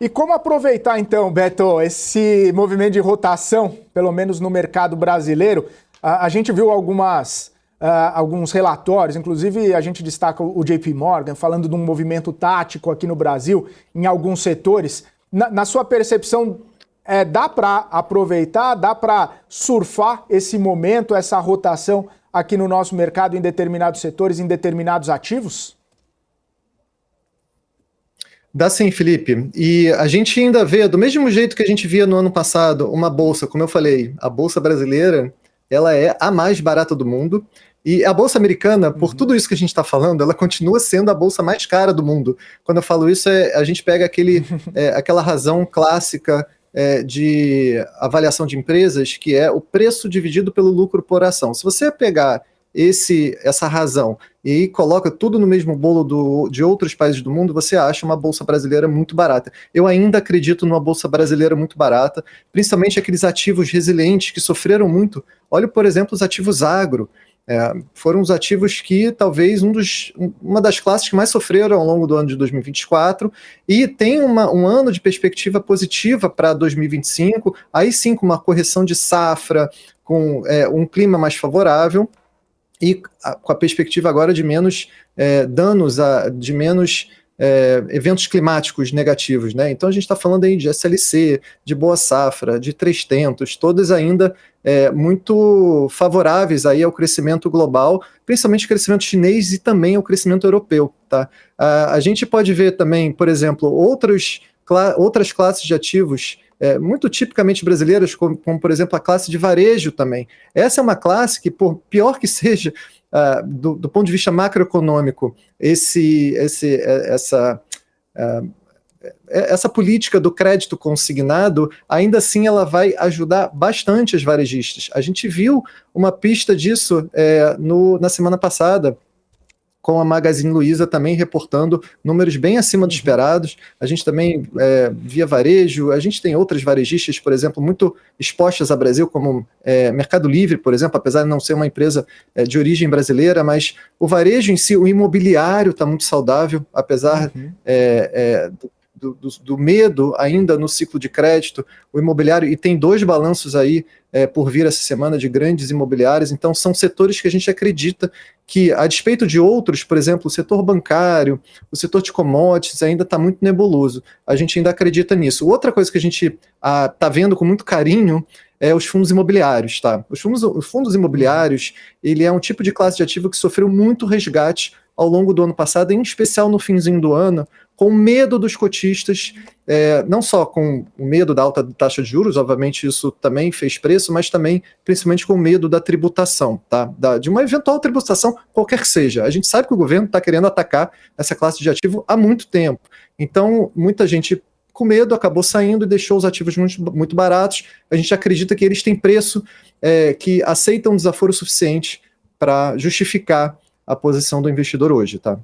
E como aproveitar então, Beto, esse movimento de rotação, pelo menos no mercado brasileiro? A gente viu alguns relatórios, inclusive a gente destaca o JP Morgan falando de um movimento tático aqui no Brasil, em alguns setores. Na sua percepção, dá para aproveitar, dá para surfar esse momento, essa rotação aqui no nosso mercado em determinados setores, em determinados ativos? Dá sim, Felipe. E a gente ainda vê, do mesmo jeito que a gente via no ano passado, uma bolsa, como eu falei, a bolsa brasileira, ela é a mais barata do mundo. E a bolsa americana, por tudo isso que a gente está falando, ela continua sendo a bolsa mais cara do mundo. Quando eu falo isso, a gente pega aquela razão clássica de avaliação de empresas, que é o preço dividido pelo lucro por ação. Se você pegar essa razão e coloca tudo no mesmo bolo de outros países do mundo, você acha uma bolsa brasileira muito barata. Eu ainda acredito numa bolsa brasileira muito barata, principalmente aqueles ativos resilientes que sofreram muito. Olha, por exemplo, os ativos agro. Foram os ativos que talvez uma das classes que mais sofreram ao longo do ano de 2024 e tem um ano de perspectiva positiva para 2025, aí sim com uma correção de safra, com um clima mais favorável e com a perspectiva agora de menos danos, de menos eventos climáticos negativos, né? Então a gente está falando aí de SLC, de Boa Safra, de Três Tentos, todas ainda muito favoráveis aí ao crescimento global, principalmente o crescimento chinês e também ao crescimento europeu, tá? A gente pode ver também, por exemplo, outras classes de ativos muito tipicamente brasileiras, como, por exemplo, a classe de varejo também. Essa é uma classe que, por pior que seja, do ponto de vista macroeconômico, essa política do crédito consignado, ainda assim ela vai ajudar bastante as varejistas. A gente viu uma pista disso na semana passada, com a Magazine Luiza também reportando números bem acima dos esperados. A gente também via varejo, a gente tem outras varejistas, por exemplo, muito expostas ao Brasil, como Mercado Livre, por exemplo, apesar de não ser uma empresa de origem brasileira, mas o varejo em si, o imobiliário está muito saudável, apesar do medo ainda no ciclo de crédito, o imobiliário, e tem 2 balanços aí por vir essa semana de grandes imobiliários, então são setores que a gente acredita que, a despeito de outros, por exemplo, o setor bancário, o setor de commodities ainda está muito nebuloso, a gente ainda acredita nisso. Outra coisa que a gente está vendo com muito carinho é os fundos imobiliários, tá? Os fundos imobiliários, ele é um tipo de classe de ativo que sofreu muito resgate ao longo do ano passado, em especial no finzinho do ano, com medo dos cotistas, não só com o medo da alta taxa de juros, obviamente isso também fez preço, mas também, principalmente, com medo da tributação, tá? De uma eventual tributação, qualquer que seja. A gente sabe que o governo está querendo atacar essa classe de ativo há muito tempo. Então, muita gente com medo acabou saindo e deixou os ativos muito, muito baratos. A gente acredita que eles têm preço, que aceitam um desaforo suficiente para justificar a posição do investidor hoje, tá?